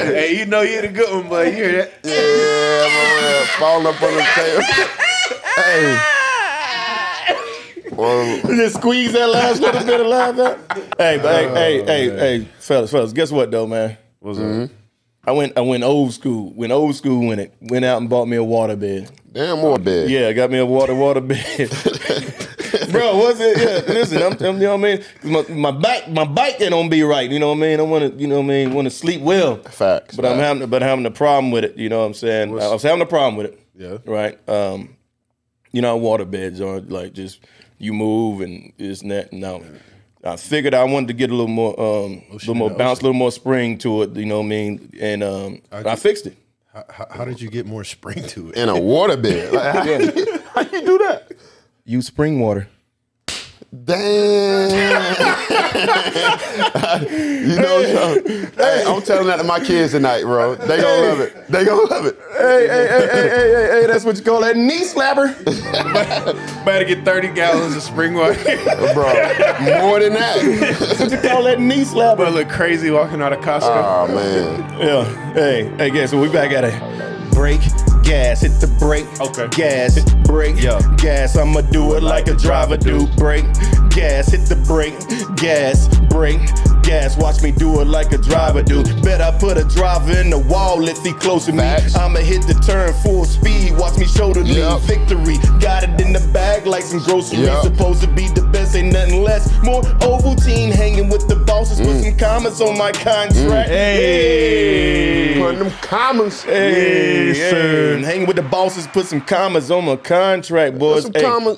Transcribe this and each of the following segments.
Hey, you know you're the good one, boy. You hear that? Yeah, falling up on the table. Hey. Well, just squeeze that last little bit of laugh out. Hey, fellas, guess what though, man? What's up? I went old school. Went old school with it. Went out and bought me a water bed. damn water bed. Yeah, I got me a water bed. Bro, what's it? Yeah, listen, you know what I mean? My bike ain't gonna be right, you know what I mean? I wanna, you know what I mean, wanna sleep well. Facts. But I'm having a problem with it, you know what I'm saying? I was having a problem with it. Yeah. Right. You know how water beds are, like just you move and this and that. Now I figured I wanted to get a little more bounce, a little more spring to it, you know what I mean? And I fixed it. How did you get more spring to it? In a water bed. Like, how you do that? Use spring water. Damn. You know something? Hey, I'm telling that to my kids tonight, bro. They gonna love it. They gonna love it. Hey, that's what you call that knee slapper. Better get 30 gallons of spring water. Bro, more than that. That's what you call that knee slapper. But look crazy walking out of Costco. Oh, man. Yeah. Hey, guys, so we back at it. Brake, gas, hit the brake. Okay. Gas, brake, gas. I'ma do it like a driver do. Brake, gas, hit the brake. Gas, brake, gas. Watch me do it like a driver do. Bet I put a driver in the wall if he close to me. I'ma hit the turn full speed. Watch me show the lead. Victory. Got it in the bag like some groceries. Supposed to be the best, ain't nothing less. More Ovaltine hanging with the bosses. Put some comments on my contract. Hey. Putting them commas. Hey, hanging with the bosses, put some commas on my contract, boys. Put some commas,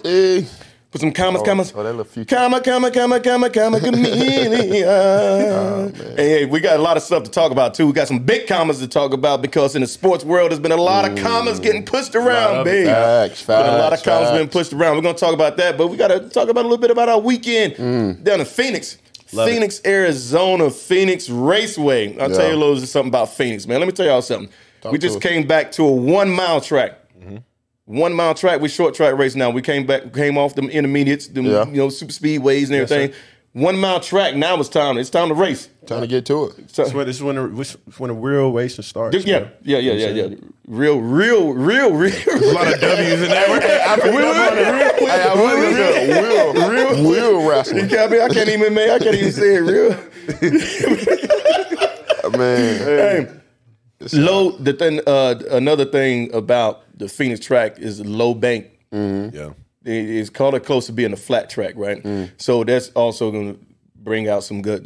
Put some commas. Oh, that little future. Comma, chameleon. Hey, we got a lot of stuff to talk about, too. We got some big commas to talk about because in the sports world, there's been a lot of commas getting pushed around, baby. Facts. A lot of commas being pushed around. We're going to talk about that, but we got to talk about a little bit about our weekend down in Phoenix. Phoenix, Arizona, Pheonix Raceway. I'll tell you a little something about Phoenix, man. Let me tell y'all something. We just came back to a 1 mile track. 1 mile track. We short track race now. We came off them intermediates, them super speedways and everything. 1 mile track. Now it's time to race. Time to get to it. So this is when the real racing starts. Yeah. Real. There's a lot of W's in there. Real wrestling. I can't even say it real. Man. Hey. Another thing about the Phoenix track is low bank. Yeah, it's close to being a flat track, right? So that's also going to bring out some good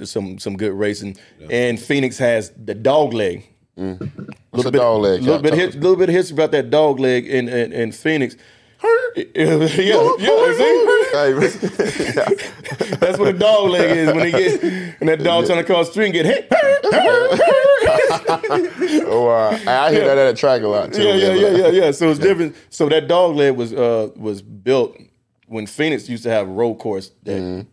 racing. And Phoenix has the Dogleg. What's a Dogleg? A little bit of history about that Dogleg in Phoenix. See? That's what a Dogleg is when that dog trying to cross the street and get hit. I hear that at a track a lot too. Yeah. So it's different. So that Dogleg was built when Phoenix used to have a road course that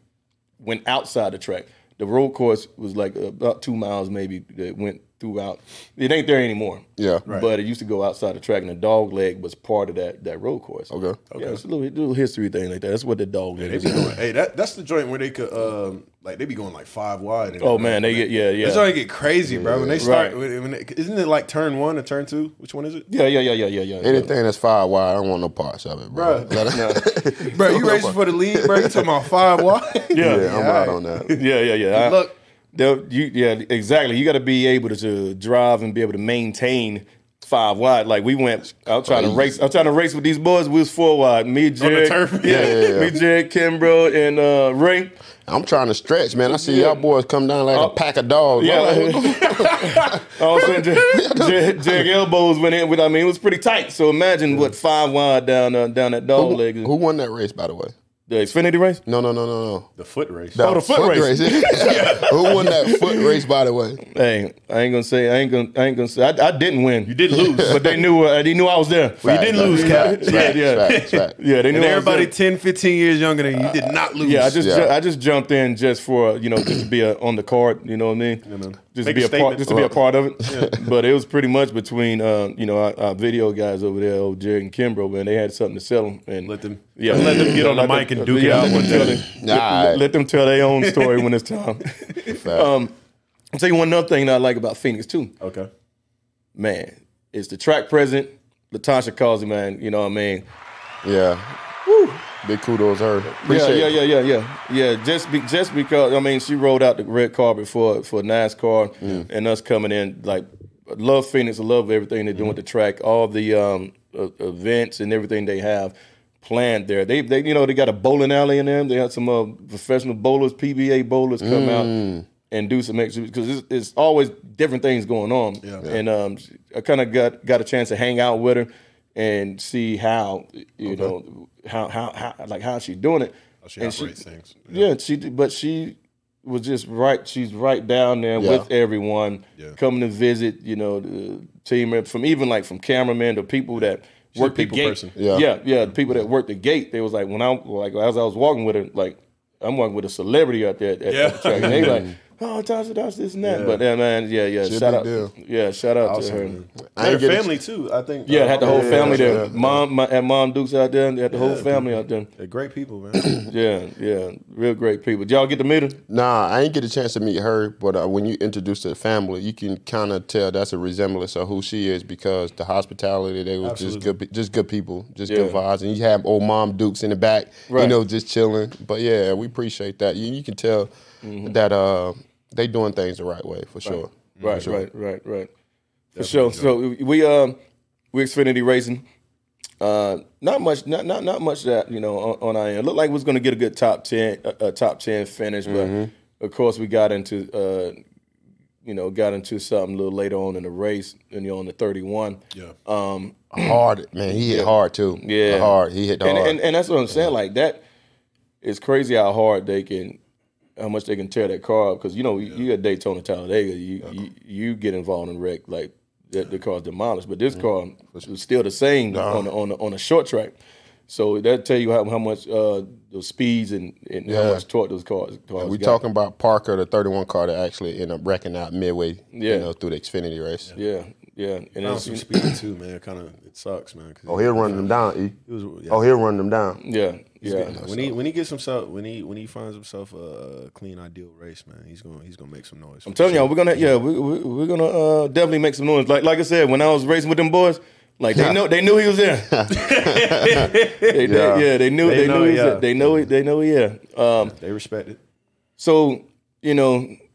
went outside the track. The road course was like about 2 miles maybe that went throughout. It ain't there anymore. Yeah. Right. But it used to go outside the track, and the Dogleg was part of that road course. Okay. Yeah, it's a little history thing like that. That's what the Dogleg is. Hey, that's the joint where they could they be going like 5 wide. And man, they get That's how they get crazy, bro. When they start, isn't it like turn 1 or turn 2? Which one is it? Yeah. Anything that's 5 wide, I don't want no parts of it, bro. Bro, you racing for the lead, bro? You talking about 5 wide? Yeah, I'm out on that. Yeah. Look. Exactly. You got to be able to drive and be able to maintain 5 wide. Like we went, I was trying to race with these boys. We was 4 wide. Me, Jared, on the turf. Me, Jared, Kimbrough, and Ray. I'm trying to stretch, man. I see y'all boys come down like a pack of dogs. Yeah. All of a sudden, Jared elbows went in. It was pretty tight. So imagine what 5 wide down that Dogleg. Who won that race, by the way? The Xfinity race? No. The foot race. The foot race. Who won that foot race, by the way? Hey, I ain't gonna say. I didn't win. You did lose, but they knew I was there. Well, you didn't lose, Cap. Fact. Yeah, they knew. And everybody 10, 15 years younger than you did not lose. Yeah, I just jumped in just for just to be on the card. You know what I mean? Just to be a part of it. Yeah. But it was pretty much between our video guys over there, old Jared and Kimbrough, man. They had something to sell them and let them Yeah, let them get on the mic and duke it out one day. Let them tell their own story when it's time. I'll tell you one other thing that I like about Pheonix too. Okay. Man, it's the track president, Latasha Causey, man. You know what I mean? Yeah. Woo. Big kudos her. Yeah. Just because I mean she rolled out the red carpet for NASCAR and us coming in like I love Pheonix, I love everything they're doing with the track, all the events and everything they have planned there. They they got a bowling alley in there. They had some professional bowlers, PBA bowlers come out and do some extra because it's always different things going on. Yeah. And I kind of got a chance to hang out with her and see how how she's doing it. She operates things. Yeah, she was just right. She's right down there with everyone coming to visit. The team from cameramen to people that work the gate. Person. The people that work the gate. They was like as I was walking with her, like I'm walking with a celebrity out there at the track, and they like. Oh, Tasha, this and that. But man, shout out. Yeah, shout out to her. And her family too, I think. Yeah, had the whole family there. Mom Duke's out there. They had the whole family out there. They're great people, man. yeah, real great people. Did y'all get to meet her? Nah, I ain't get a chance to meet her, but when you introduce the family, you can kind of tell that's a resemblance of who she is because the hospitality, they was just good people, just good vibes. And you have old Mom Dukes in the back, just chilling. But yeah, we appreciate that. You can tell that they doing things the right way for sure. Right. For sure. So we Xfinity racing. Not much that on our end. It looked like we was going to get a good top 10 finish, but of course we got into something a little later on in the race, and on the 31. Yeah. Hard, man. He hit hard too. Yeah, hard. He hit hard, and that's what I'm saying. Like that, it's crazy how hard how much they can tear that car up because you at Daytona, Talladega, you get involved in wreck like the car's demolished, but this car was still the same on a short track. So that tell you how much those speeds and how much torque those cars we talking about Parker, the 31 car that actually ended up wrecking out midway, through the Xfinity race. Yeah, and it's some speed too, man. It sucks, man. He'll run them down. He'll run them down. Yeah. When he gets himself, when he finds himself a clean, ideal race, man, he's gonna make some noise. I'm telling y'all, we're gonna definitely make some noise. Like I said, when I was racing with them boys, like they knew he was there. They knew he was there. They respect it. So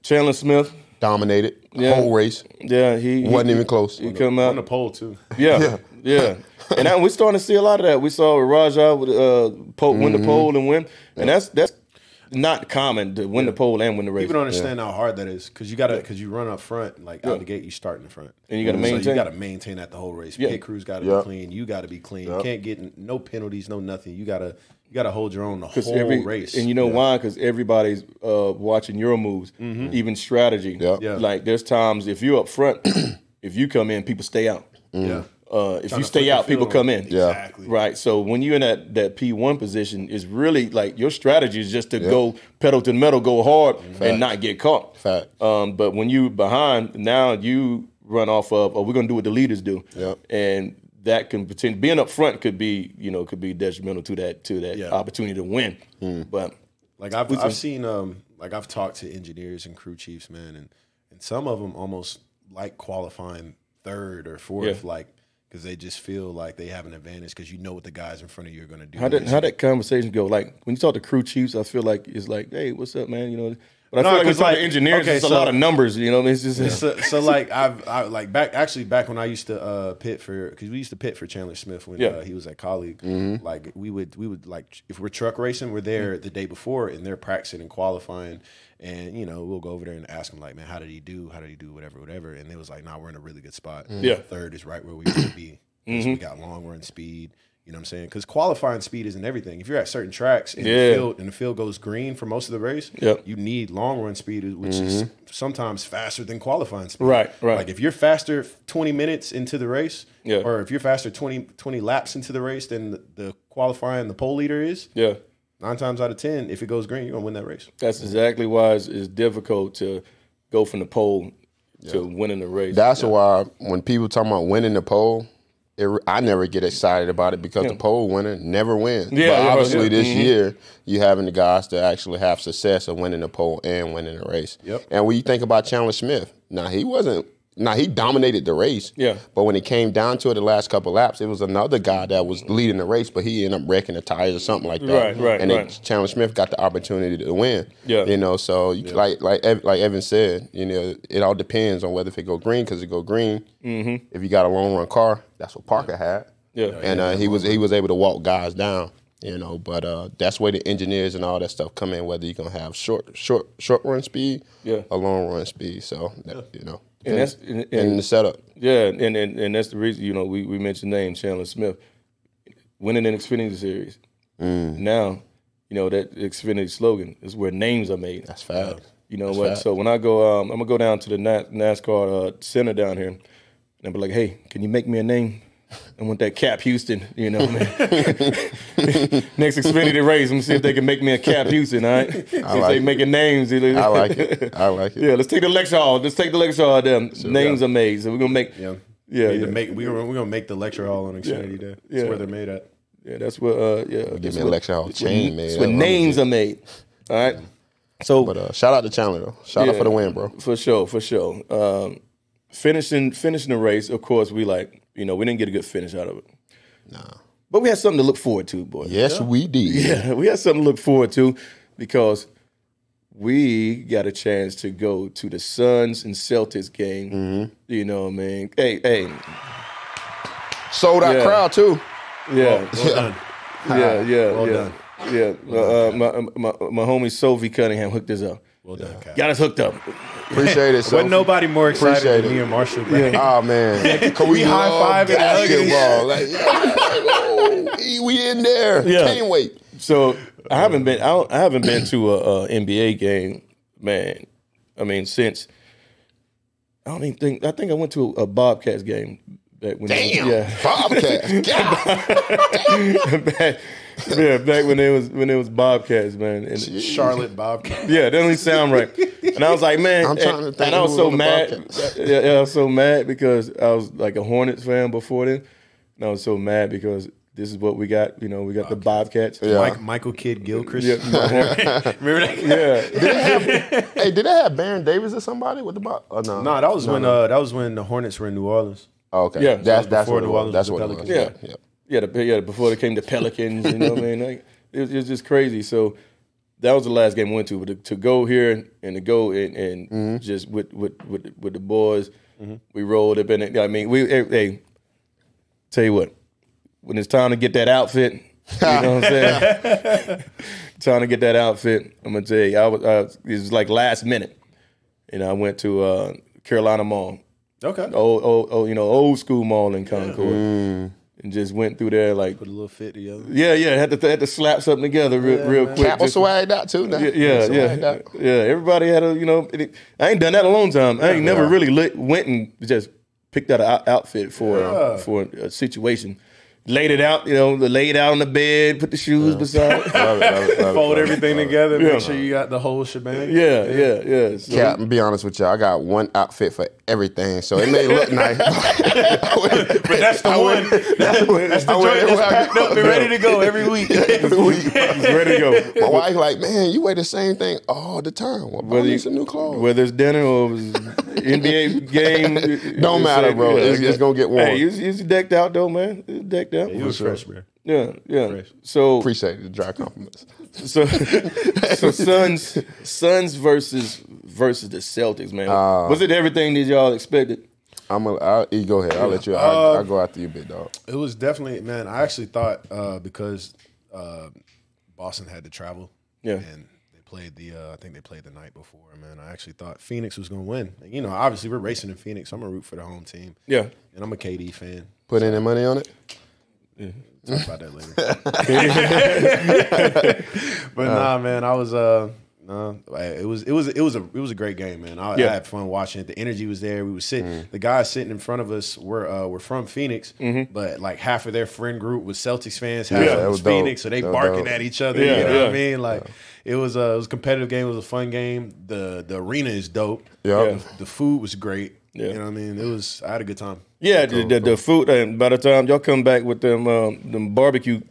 Chandler Smith dominated the whole race. Yeah, he wasn't even close. He come out on the pole too. Yeah. And now we're starting to see a lot of that. We saw Raja with win the pole and win, and that's not common to win the pole and win the race. People don't understand how hard that is because you run up front, like out the gate, you start in the front, and you got to maintain. So you got to maintain that the whole race. Pit crew's got to be clean. You got to be clean. You can't get no penalties, no nothing. You gotta hold your own the whole race. And why? Because everybody's watching your moves, even strategy. Like there's times if you're up front, if you come in, people stay out. If you stay out, people come in. Exactly. Right. So when you're in that P1 position, it's really like your strategy is just to go pedal to the metal, go hard, and not get caught. Fact. But when you behind, now you run off of, we're gonna do what the leaders do. And that can potentially being up front could be detrimental to that opportunity to win. But like I've seen I've talked to engineers and crew chiefs, man, and some of them almost like qualifying third or fourth, because they just feel like they have an advantage because what the guys in front of you are going to do. How that conversation go? Like when you talk to crew chiefs, I feel like it's like, hey, what's up, man? But I feel like when you talk to engineers, it's a lot of numbers. It's just so like I like back when I used to pit because we used to pit for Chandler Smith when he was at Colleague. Like we would like if we're truck racing, we're there the day before and they're practicing and qualifying. And we'll go over there and ask them like, man, how did he do? Whatever. And it was like, nah, we're in a really good spot. Third is right where we want to be. We got long run speed. You know what I'm saying? Because qualifying speed isn't everything. If you're at certain tracks and the field goes green for most of the race, you need long run speed, which is sometimes faster than qualifying speed. Right. Like if you're faster 20 minutes into the race, or if you're faster 20 laps into the race than the qualifying the pole leader is, 9 times out of 10, if it goes green, you're gonna win that race. That's exactly why it's difficult to go from the pole to winning the race. That's why when people talk about winning the pole, I never get excited about it because the pole winner never wins. Yeah, but obviously this year, you having the guys to actually have success of winning the pole and winning the race. Yep. And when you think about Chandler Smith, he dominated the race. Yeah. But when it came down to it the last couple laps, it was another guy that was leading the race, but he ended up wrecking the tires or something like that. Right. And then Chandler Smith got the opportunity to win. Yeah. You know, so like Evan said, you know, it all depends on whether if it go green, because it go green. Mm-hmm. If you got a long run car, that's what Parker had. Yeah. And he was able to walk guys down. You know, but that's where the engineers and all that stuff come in. Whether you're gonna have short run speed, or long run speed. So you know, and that's and the setup. Yeah, and that's the reason. You know, we mentioned name Chandler Smith winning an Xfinity Series. Now, you know that Xfinity slogan is where names are made. That's fact. You know what? So when I go, I'm gonna go down to the NASCAR center down here, and I'll be like, "Hey, can you make me a name? I want that Cap Houston, you know, man. Next Xfinity race, I'm gonna see if they can make me a Cap Houston, all right? See if they making names. I like it. Yeah, let's take the lecture hall. Let's take the lecture hall there. Names are made. So we're gonna make we're gonna make the lecture hall on Xfinity Day. That's where they're made at. Yeah, that's what Give me a lecture hall chain made. That's where names are made. All right. So but shout out to Chandler though. Shout out for the win, bro. For sure. Finishing the race, of course, we didn't get a good finish out of it. Nah. But we had something to look forward to, boy. Yes, we did. Yeah, we had something to look forward to because we got a chance to go to the Suns and Celtics game. Mm-hmm. You know what I mean? Hey. Sold out crowd, too. Yeah. Well done. Well done. Yeah. My homie Sophie Cunningham hooked us up. Well done, Cap. Got us hooked up. Appreciate it, Sophie. Wasn't nobody more excited than me and Marshall. Oh, man. We high-fiving basketball. We in there. Yeah. Can't wait. So I haven't been to a NBA game, man. I mean, since I think I went to a Bobcats game back when Bobcats. back when it was Bobcats, man. And Charlotte Bobcats. Yeah, that doesn't sound right. And I was like, man, I'm trying to think and I was so mad. Bobcats. I was so mad because I was like a Hornets fan before then. And I was so mad because this is what we got. You know, we got the Bobcats. Yeah. Michael Kidd Gilchrist. Yeah. Remember that? Yeah. Did they have Baron Davis or somebody with the ball? No, that was when the Hornets were in New Orleans. Oh, okay. Yeah. That's before what it New was. Orleans That's was what the it was. Pelicans. Yeah, before they came to Pelicans, you know what I mean? Like, it was just crazy. So that was the last game I went to. But to go here and to go and just with the boys, we rolled up in it. I mean, tell you what, when it's time to get that outfit, you know what I'm saying? Time to get that outfit, I'm gonna tell you, it was like last minute. You know, I went to Carolina Mall. Okay. Old school mall in Concord. And just went through there like put a little fit together. Yeah. Had to slap something together real quick. Cap was swagged out too. Now. Yeah. Everybody had I ain't done that in a long time. I ain't never really went and just picked out an outfit for a situation. Laid it out, laid out on the bed, put the shoes beside it. Love it. Fold everything together, make sure you got the whole shebang. Yeah. So, Cap, be honest with y'all, I got one outfit for everything, so it may look nice. But that's the one. That's the joint that's packed up and ready to go every week. It's ready to go. My wife like, man, you wear the same thing all the time. Well, I need some new clothes. Whether it's dinner or NBA game. Don't matter, bro. It's going to get warm. Hey, it's decked out, though, man. It's decked out. He was fresh, bro. Yeah. Fresh. So appreciate the dry compliments. So Suns versus the Celtics, man. Was it everything that y'all expected? You go ahead. I'll let you. I'll go after you, big dog. It was definitely, man. I actually thought because Boston had to travel, and they played I think they played the night before, man. I actually thought Phoenix was going to win. You know, obviously we're racing in Phoenix, so I'm gonna root for the home team. Yeah, and I'm a KD fan. Put any money on it? Yeah. Talk about that later. But nah, man, I was it was a great game, man. I had fun watching it. The energy was there. We were sitting. The guys sitting in front of us were from Phoenix, but like half of their friend group was Celtics fans, half of them was Phoenix, so they barking at each other. You know what I mean? Like it was a competitive game. It was a fun game. The arena is dope. Yeah. The food was great. You know what I mean? I had a good time. Yeah, the food, and by the time y'all come back with them barbecue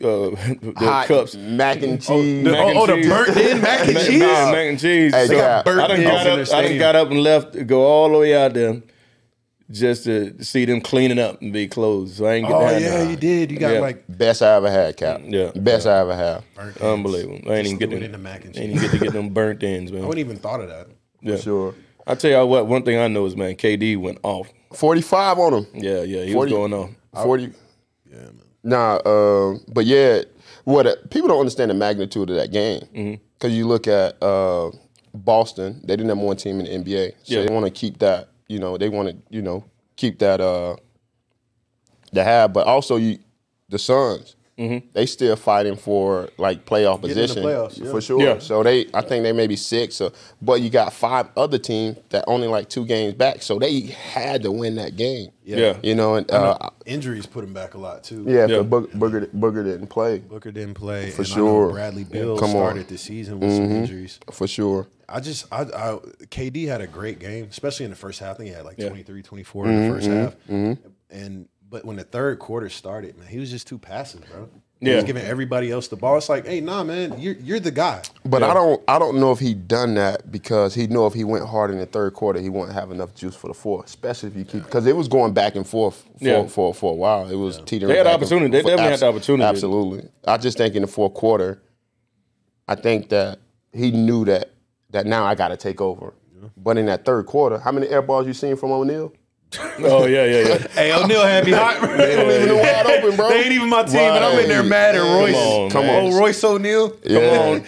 hot cups, mac and cheese. The burnt in mac and cheese. Mac and cheese. Hey, So Cap. I done got up and left, to go all the way out there just to see them cleaning up and be closed. So I ain't get to have that. You did. You got like best I ever had, Cap. Yeah, best I ever had. Unbelievable. I ain't even get to get them burnt ends, man. I wouldn't even thought of that. For sure. I tell y'all what. One thing I know is, man, KD went off. 45 on him. Yeah, he was going off. 40. Yeah, man. Nah, but yeah, people don't understand the magnitude of that game. Because you look at Boston, they're the number one team in the NBA. So they want to keep that, they want to, keep that, the have. But also the Suns, they still fighting for like playoff position for sure. Yeah. So I think they may be 6. But you got 5 other teams that only like 2 games back. So they had to win that game. Yeah. And injuries put him back a lot too. Yeah, Booker didn't play. Booker didn't play for sure. Bradley Beal started the season with some injuries for sure. KD had a great game, especially in the first half. I think he had like 23, 24 in the first half. But when the third quarter started, man, he was just too passive, bro. He was giving everybody else the ball. It's like, hey, nah, man, you're the guy. But I don't know if he done that because he know if he went hard in the third quarter, he won't have enough juice for the fourth, especially if you keep because it was going back and forth for a while. It was teetering. They had the opportunity. They definitely had the opportunity. Absolutely. I just think in the fourth quarter, I think that he knew that now I got to take over. But in that third quarter, how many air balls you seen from O'Neal? Oh, yeah. Hey, O'Neal had me hot. They don't even know wide open, bro. They ain't even my team, but I'm in there mad at Royce. Come on. Oh, Royce O'Neal.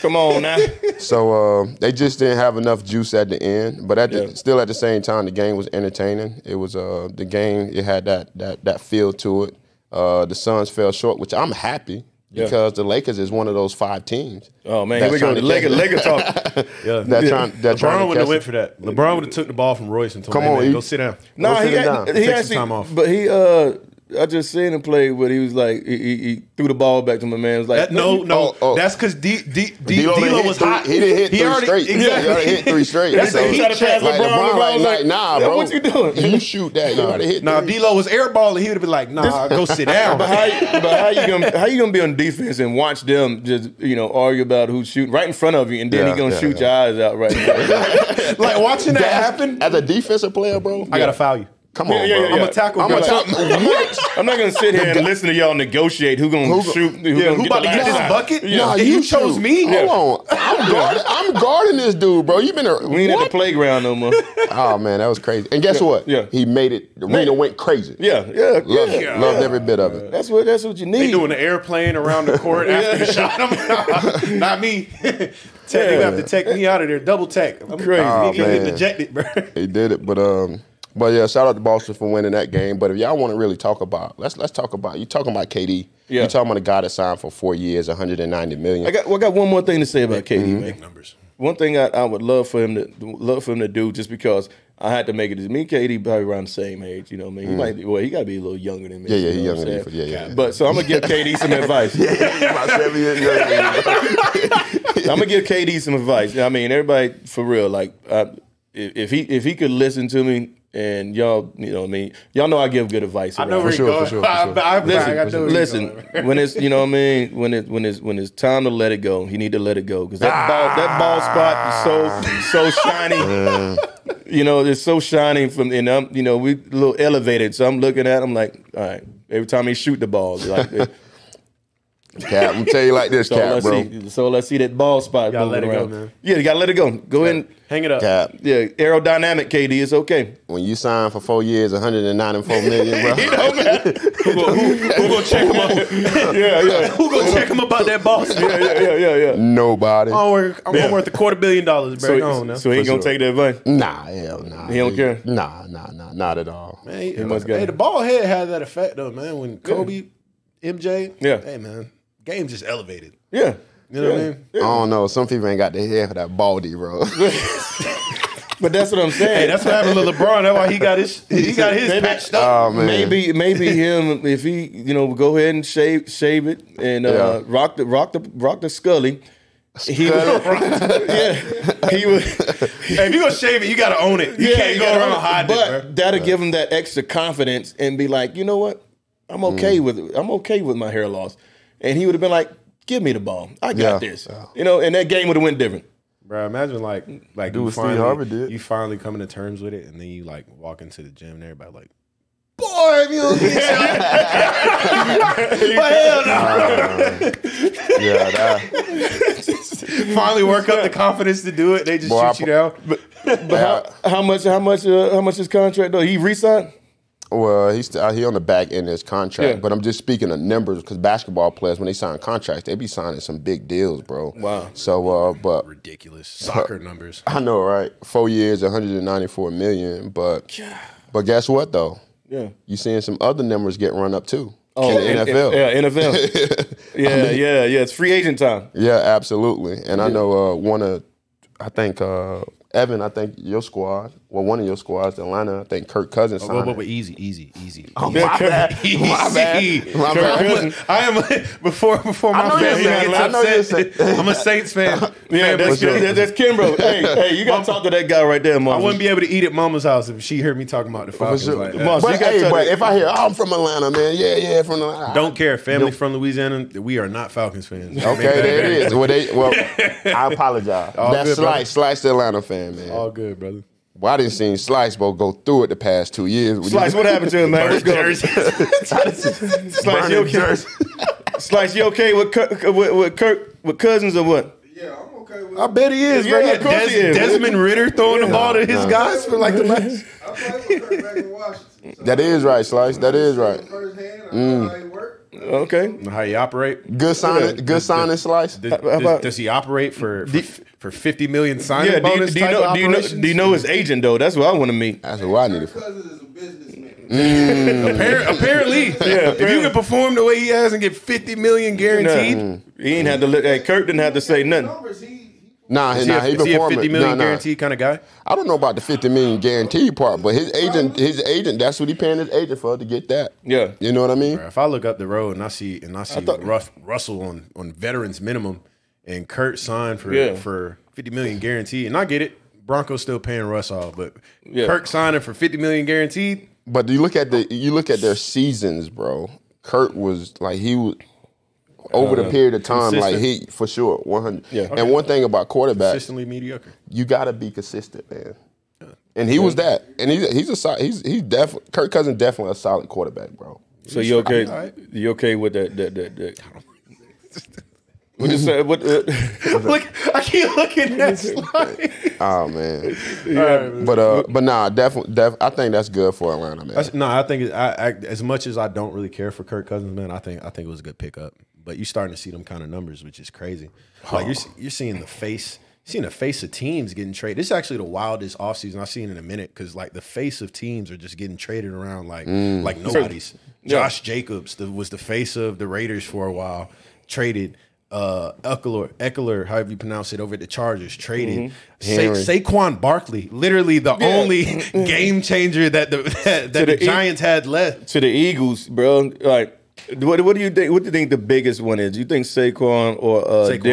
Come on now. So they just didn't have enough juice at the end. But still at the same time, the game was entertaining. It was the game, it had that feel to it. The Suns fell short, which I'm happy. Because the Lakers is one of those 5 teams. Oh man, here we go. The Lakers talk. LeBron wouldn't have went for that. LeBron would have took the ball from Royce and told him, go sit down. No, he take some time off. But he I just seen him play, but he was like he threw the ball back to my man. It was like that's because D'Lo was hot. He didn't hit 3 straight. Exactly. He already hit 3 straight. That's he tried to pass LeBron. Like, nah, bro. What you doing? You shoot that. You gotta hit. Nah, D'Lo was airballing. He would have been like, nah, go sit down. But how you gonna be on defense and watch them just argue about who's shooting right in front of you, and then he gonna shoot your eyes out right now? Like watching that happen as a defensive player, bro. I gotta foul you. Come on, bro. I'm a tackle. I'm not gonna sit here and listen to y'all negotiate who gonna shoot. Who about to get this bucket? Nah, you chose me. Hold on, I'm guarding this dude, bro. We ain't at the playground no more. Oh man, that was crazy. And guess what? Yeah, he made it. The arena went crazy. Loved every bit of it. That's what you need. They doing the airplane around the court after you shot him. Not me. You have to take me out of there. Double tech. I'm crazy. Getting ejected, bro. He did it, But yeah, shout out to Boston for winning that game. But if y'all want to really talk about, let's talk about. You talking about KD? Yeah. You talking about a guy that signed for 4 years, $190 million. I got one more thing to say about KD. Big numbers. One thing I would love for him to do, just because I had to make it. Me and KD probably around the same age. You know what I mean? He got to be a little younger than me. Yeah, he's younger than me. Yeah. But so I'm gonna give KD some advice. About 7 years younger than me. I'm gonna give KD some advice. I mean, everybody for real. Like, if he could listen to me. And y'all, y'all know I give good advice. I know where you're going. Listen, when it's, when it's time to let it go, you need to let it go because that ball spot is so shiny. It's so shiny and we a little elevated. So I'm looking at him like, all right. Every time he shoot the ball, like. Cap, I'm gonna tell you like this, Cap, bro. So let's see that ball spot. You gotta let it go, man. Yeah, you gotta let it go. Go in, hang it up. Cap. Yeah, aerodynamic, KD. It's okay. When you sign for 4 years, $194 million, bro. Man. Who gonna check him up? Yeah. Who gonna check him about that boss? Yeah. Nobody. I'm worth $250 million, bro. So he ain't gonna take that advice. Nah, hell nah. He don't care. Nah, not at all. Man, the ball head had that effect though, man. When Kobe, MJ, hey man. Game just elevated. Yeah. You know what I mean? Yeah. I don't know. Some people ain't got their hair for that baldy, bro. But that's what I'm saying. Hey, that's what happened to LeBron. That's why he got his patched up. Oh, man. Maybe him if he go ahead and shave it and rock the Scully. He he would. Hey, if you gonna shave it, you gotta own it. You can't go around hiding it, bro. But that'll give him that extra confidence and be like, you know what? I'm okay with my hair loss. And he would have been like, give me the ball. I got this. You know, and that game would have went different. Bro, imagine like do what Steve Harvey did. You finally coming to terms with it, and then you like walk into the gym and everybody like, boy, if you don't get shot. Hell no. Finally work up the confidence to do it. They just shoot you down. But how much his contract though? He re-signed? Well, he on the back end of his contract, but I'm just speaking of numbers because basketball players, when they sign contracts, they be signing some big deals, bro. Wow. So, but ridiculous soccer numbers. I know, right? 4 years, 194 million. But guess what though? Yeah, you seeing some other numbers get run up too. Oh, in the NFL. NFL. It's free agent time. Yeah, absolutely. And I know Evan, I think your squad, one of your squads, Atlanta, I think Kirk Cousins signed. Easy. Oh, my bad. My bad. I am before my family. I'm a Saints fan. Yeah, that's Kimbrough. Hey, you gotta talk to that guy right there, Mom. I wouldn't be able to eat at Mama's house if she heard me talking about the Falcons like that. But if I hear, I'm from Atlanta, man, yeah, from Atlanta. Don't care. Family from Louisiana, we are not Falcons fans. Okay, there it is. Well, I apologize. That's Slice the Atlanta fan, man. All good, brother. Well, I didn't see Slice go through it the past 2 years. Slice, what happened to him, man? Let's go. Slice, you okay? Slice, you okay with Cousins or what? Yeah, I'm okay with it. I bet he is, bro. Desmond Ritter throwing the ball to his guys for like the last. I played with Kirk back in Washington. So that is right, Slice. That is right. Firsthand, I know how he worked. Okay. How you operate? Good signing, Slice. Does he operate for 50 million signing bonus? Do you know his agent though? That's what I want to meet. That's what I need. Cousins is a businessman. Apparently, if you can perform the way he has and get 50 million guaranteed, he ain't had to. Kirk didn't have to say nothing. Is he a 50 million guaranteed kind of guy? I don't know about the 50 million guaranteed part, but his agent, that's what he paying his agent for to get that. Yeah, you know what I mean. Bro, if I look up the road and I see Russell on veterans minimum and Kurt signed for 50 million guaranteed, and I get it, Broncos still paying Russ off, but Kirk signing for 50 million guaranteed. But you look at their seasons, bro. Kurt was like over the period of time, consistent. Like he for sure 100. Yeah. And one thing about quarterbacks, consistently mediocre. You got to be consistent, man. Yeah. And he was that, and he's definitely Kirk Cousins definitely a solid quarterback, bro. So you okay? Right. You okay with that? What you say? Look, I keep looking at slide. Oh man, but nah, definitely, I think that's good for Atlanta, man. I think as much as I don't really care for Kirk Cousins, man, I think it was a good pickup. But you're starting to see them kind of numbers, which is crazy. Like you're seeing the face. Seeing the face of teams getting traded. This is actually the wildest offseason I've seen in a minute because like the face of teams are just getting traded around like nobody's. Josh Jacobs was the face of the Raiders for a while. Traded. Eckler, however you pronounce it, over at the Chargers, traded. Saquon Barkley, literally the only game changer that the Giants had left. To the Eagles, bro. Like, what do you think? What do you think the biggest one is? Do you think Saquon or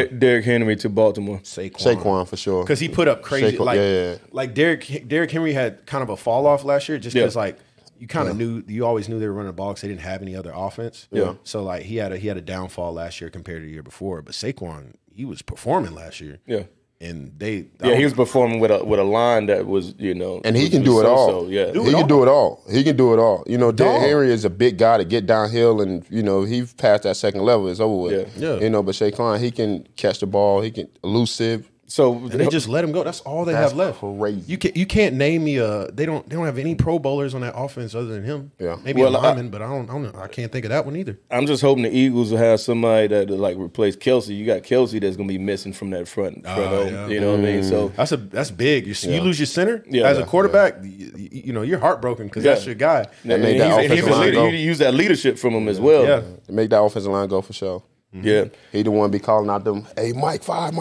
Derrick Henry to Baltimore? Saquon for sure, because he put up crazy. Like Derrick Henry had kind of a fall off last year, just because like. You kind of knew, you always knew they were running the ball because they didn't have any other offense. Yeah. So like he had a downfall last year compared to the year before. But Saquon, he was performing last year. Yeah. And he was performing with a line that was, and he can do it all. He can do it all. He can do it all. Derrick Henry is a big guy to get downhill, and he's past that second level. It's over with. Yeah. But Saquon, he can catch the ball. He can elusive. So they just let him go. That's all they have left. Crazy. You can't name me they don't have any Pro Bowlers on that offense other than him. Yeah, maybe a lineman, but I don't know. I can't think of that one either. I'm just hoping the Eagles will have somebody that like replace Kelsey. You got Kelsey that's gonna be missing from that front. You know what I mean? So that's big. You lose your center as a quarterback. You're heartbroken because that's your guy. You use that leadership from him as well. Yeah, make that offensive line go for sure. Mm-hmm. Yeah, he the one be calling out them. Hey, Mike 5,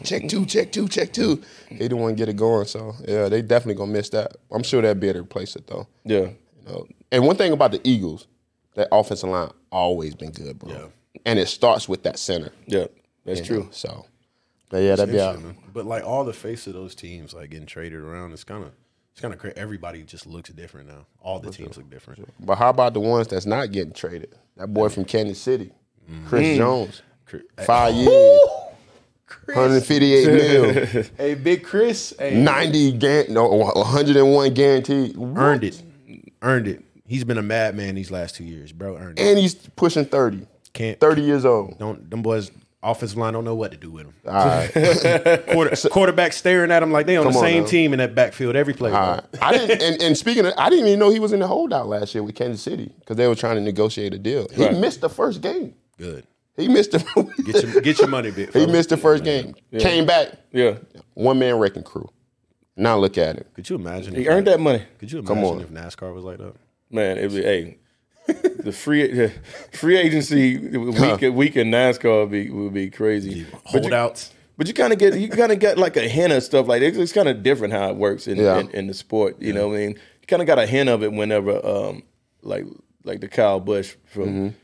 check 2. He the one get it going. So yeah, they definitely gonna miss that. I'm sure they'll be able to replace it though. Yeah, And one thing about the Eagles, that offensive line always been good, bro. Yeah, and it starts with that center. Yeah, that's true. So, But yeah, that'd be out. But like all the face of those teams like getting traded around, it's kind of crazy. Everybody just looks different now. All the teams look different. But how about the ones that's not getting traded? That boy from Kansas City, Chris Jones, 5 years, 158 mil. Hey, Big Chris, 101 guaranteed. Earned it. He's been a madman these last 2 years, bro. Earned it. And he's pushing 30. 30 years old. Them boys. Offensive line don't know what to do with him. All right. Quarterback staring at him like they on the same team in that backfield every play. All right. I didn't. And speaking of, I didn't even know he was in the holdout last year with Kansas City because they were trying to negotiate a deal. He missed the first game. Good. He missed the. Get your money, big. He missed the first game. Yeah. Came back. Yeah. One-man wrecking crew. Now look at him. Could you imagine? He earned that money. Could you imagine if NASCAR was like that? Man, it'd be the free agency week in NASCAR would be crazy. Holdouts. But you kind of get like a hint of stuff like it's kind of different how it works in the sport. You know what I mean? You kind of got a hint of it whenever like the Kyle Busch from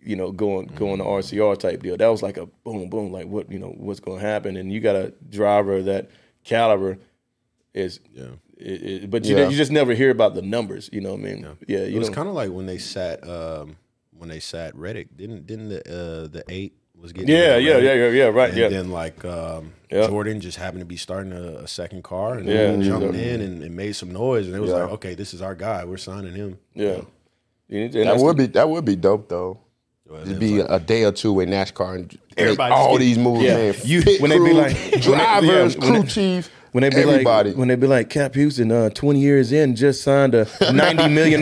going to RCR type deal. That was like a boom boom like what's going to happen, and you got a driver that caliber is. Yeah. But you just never hear about the numbers, you know what I mean? Yeah, it was kind of like when they sat Reddick. Didn't the 8 was getting right. And then like Jordan just happened to be starting a second car and jumped in and made some noise, and it was like, okay, this is our guy. We're signing him. Yeah, that would be dope though. It'd be a day or two with NASCAR and all these moves, man. When they be like drivers, crew chief. When they be like Cap Houston, 20 years in, just signed a $90 million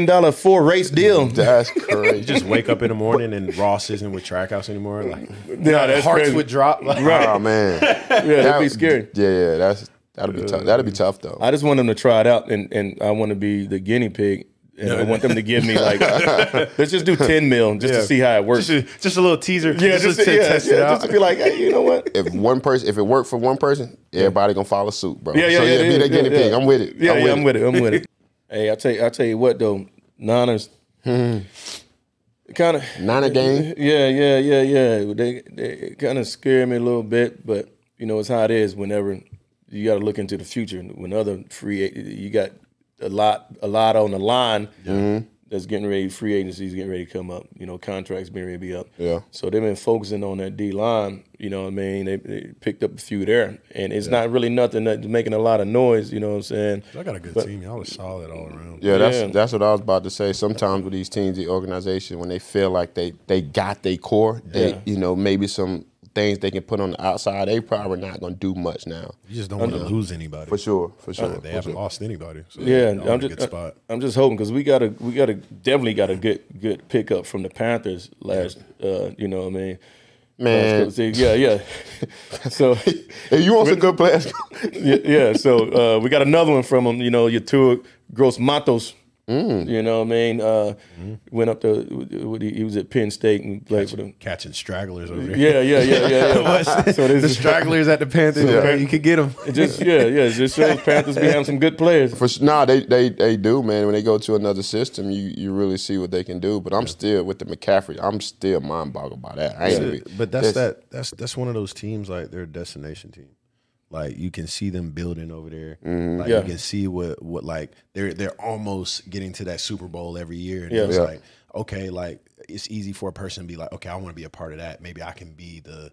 4-race deal. That's crazy. You just wake up in the morning and Ross isn't with Trackhouse anymore. Like, that's hearts crazy. would drop. Like, Oh man, that'd be scary. Yeah, that'd be tough. That'd be tough though. I just want them to try it out, and I want to be the guinea pig. And I want them to give me like, let's just do 10 mil just to see how it works. Just a little teaser. Just to test it out. Just to be like, hey, you know what? If it worked for one person, everybody gonna follow suit, bro. Be the guinea pig. I'm with it. I'm with it. Hey, I tell you what though, Niners, kind of Niner game. Yeah. They kind of scare me a little bit, but it's how it is. Whenever you got to look into the future, when other you got a lot on the line that's getting ready, free agencies getting ready to come up, contracts being ready to be up. Yeah. So they've been focusing on that D line, you know what I mean? They picked up a few there. And it's not really nothing that's making a lot of noise, you know what I'm saying? I got a good team. Y'all are solid all around. Yeah, that's what I was about to say. Sometimes with these teams, the organization, when they feel like they got their core, maybe some things they can put on the outside, they probably not going to do much now. You just don't want to lose anybody. For sure. They haven't lost anybody. So I'm just hoping because we definitely got a good pickup from the Panthers last. You know what I mean? Man, yeah. So if you want some good players, So we got another one from them. Your Tua Gross Matos. You know what I mean? Went up to he was at Penn State and played for them. Catching stragglers over there. Yeah. So the stragglers at the Panthers, you could get them. It just shows Panthers be having some good players. They do, man. When they go to another system, you really see what they can do. But I'm still with the McCaffrey. I'm still mind boggled by that. But that's one of those teams like they're a destination team. Like you can see them building over there. Like you can see what like they're almost getting to that Super Bowl every year. And it's like, okay, like it's easy for a person to be like, okay, I want to be a part of that. Maybe I can be the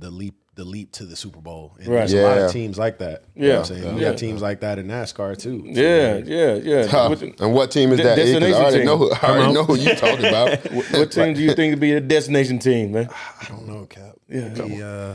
leap to the Super Bowl. And there's a lot of teams like that. You know what I'm saying? You got teams like that in NASCAR too. Yeah. And what team is that? I already know who you're talking about. What team do you think would be a destination team, man? I don't know, Cap. Yeah.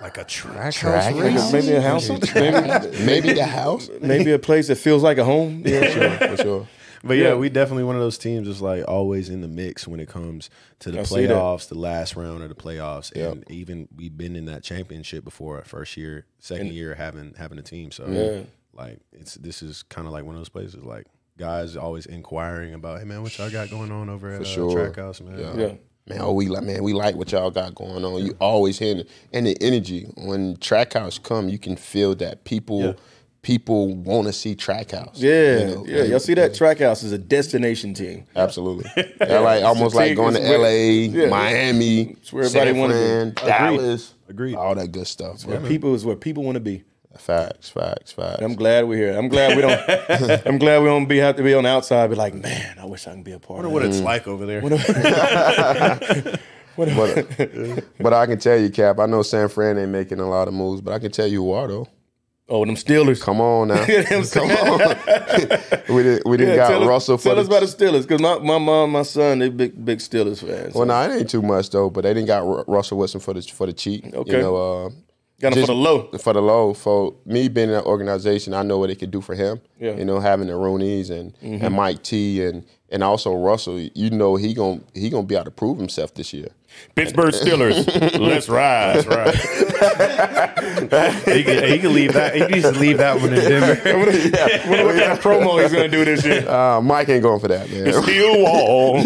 Like a track house, maybe a house, maybe the house, maybe a place that feels like a home. For sure. But we definitely one of those teams that's like always in the mix when it comes to the playoffs, the last round of the playoffs, and even we've been in that championship before. First year, second year having a team. So like this is kind of like one of those places like guys always inquiring about, hey man, what y'all got going on over at Trackhouse, man? Yeah. Man, we like what y'all got going on. You always hear it. And the energy when Trackhouse come, you can feel that people people want to see Trackhouse. Yeah, y'all see that? Trackhouse is a destination team. Absolutely. They're like almost like going to LA, Miami, San Fran, Dallas. Agreed. All that good stuff. Where people want to be. Facts. I'm glad we're here. I'm glad we don't. I'm glad we don't have to be on the outside. Be like, man, I wish I can be a part. I wonder what it's like over there. But I can tell you, Cap. I know San Fran ain't making a lot of moves, but I can tell you who are though. Oh, them Steelers. Come on now. Come on. we didn't got Russell for Tell us about the Steelers, because my mom, my son, they big Steelers fans. Well, no, it ain't too much though. But they didn't got Russell Wilson for the cheap. Okay. You know, got him for the low. For the low. For me being in that organization, I know what it could do for him. Yeah. You know, having the Rooneys and Mike T and also Russell. You know, he gonna be able to prove himself this year. Pittsburgh Steelers, let's ride. That's right. he can leave that. He needs to leave that one in Denver. What kind of promo he's gonna do this year? Mike ain't going for that, man. Steel wall.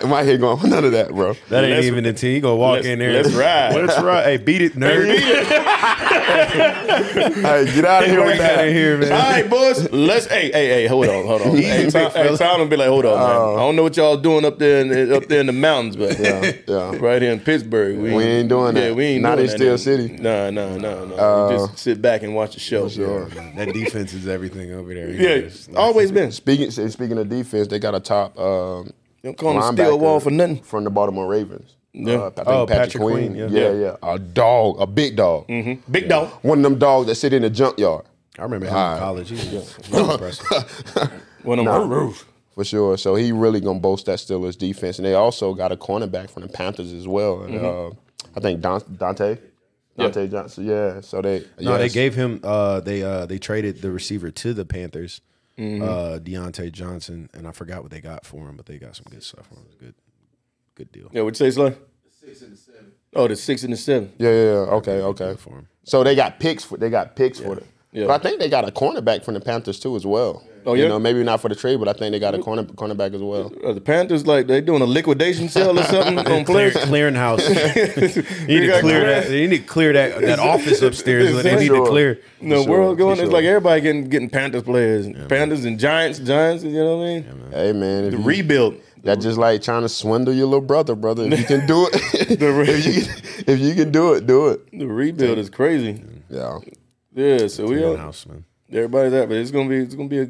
Mike ain't going for none of that, bro. That ain't even the team. He gonna walk in there. Let's ride. Let's ride. Hey, beat it, nerd. Hey, get out of here with that. Here, man. All right, boys. Let's. Hey, hold on. Hey, Tom will be like, hold on, man. I don't know what y'all doing up there in the mountains, but Yeah. right here in Pittsburgh, We ain't doing that. We ain't Not doing in that. Steel City. No. We just sit back and watch the show. Sure. That defense is everything over there. Yeah, always been. Speaking of defense, they got a top Don't call him Steel Wall for nothing. from the Baltimore Ravens. Yeah. I think Patrick Queen. Yeah. A dog, a big dog. Big dog. One of them dogs that sit in the junkyard. I remember him in college. He was impressive. One of them roof. For sure. So he really going to boast that Steelers defense. And they also got a cornerback from the Panthers as well. And, I think Dante Johnson. Yeah. So they gave him they traded the receiver to the Panthers, Deontay Johnson, and I forgot what they got for him, but they got some good stuff for him. It was good deal. Yeah, what'd you say, Sly? The 6 and the 7. Oh, the 6 and the 7. Yeah. Okay. For him. So they got picks for it. Yeah. But I think they got a cornerback from the Panthers too as well. Oh, yeah? You know, maybe not for the trade, but I think they got a cornerback as well. The Panthers, like, they doing a liquidation sale or something on players? Clearing house. You need to clear that. You need to clear that office upstairs. What they need to clear. The world going. It's like everybody getting Panthers players, Panthers and Giants. You know what I mean? Hey man, The rebuild. That's just like trying to swindle your little brother. If you can do it, if you can do it, do it. The rebuild is crazy. Yeah. So we are. House, man. Everybody's that, but it's gonna be a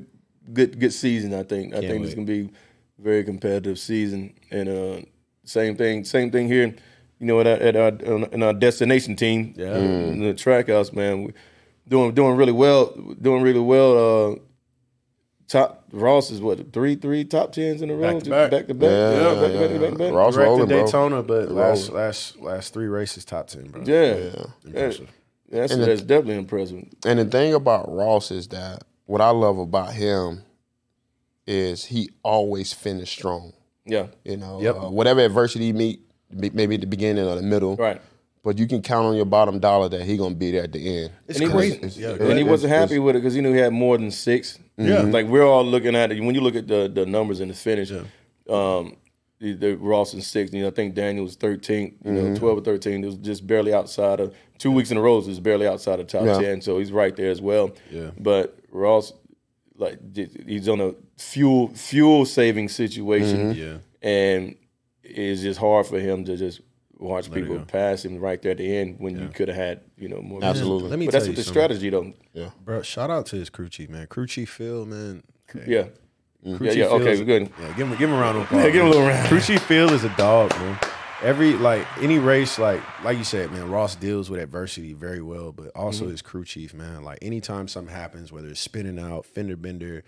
good season. I think it's gonna be a very competitive season. And same thing here. You know, in our destination team, in the Trackhouse, man, we doing really well. Top Ross is what three top 10s in a row, back to back. Yeah. Ross Direct rolling, to bro. Daytona, but last 3 races top 10, bro. Yeah. Impressive. That's definitely impressive. And the thing about Ross is that what I love about him is he always finished strong. Yeah. You know, whatever adversity he meet, maybe at the beginning or the middle, Right. but you can count on your bottom dollar that he gonna be there at the end. It's And crazy. And he wasn't happy with it because he knew he had more than 6. Yeah. Like we're all looking at it. When you look at the numbers in the finish, the Ross and 6. You know, I think Daniel was 13. You know, 12 or 13. It was just barely outside of 2 weeks in a row. It was barely outside of top 10. So he's right there as well. Yeah. But Ross, like, he's on a fuel saving situation. Yeah. And it's just hard for him to just watch Let it people go. pass him right there at the end when you could have had, more. Absolutely. Let me But tell that's you what the something. strategy though. Yeah. Bro, shout out to his crew chief, man. Crew chief Phil, man. Yeah. Crew Yeah. chief Okay. Phil's- We're good. Yeah, give him a round of applause. Yeah, give him a little round. Crew chief Phil is a dog, man. Any race, like you said, man, Ross deals with adversity very well, but also his crew chief, man. Like anytime something happens, whether it's spinning out, fender bender,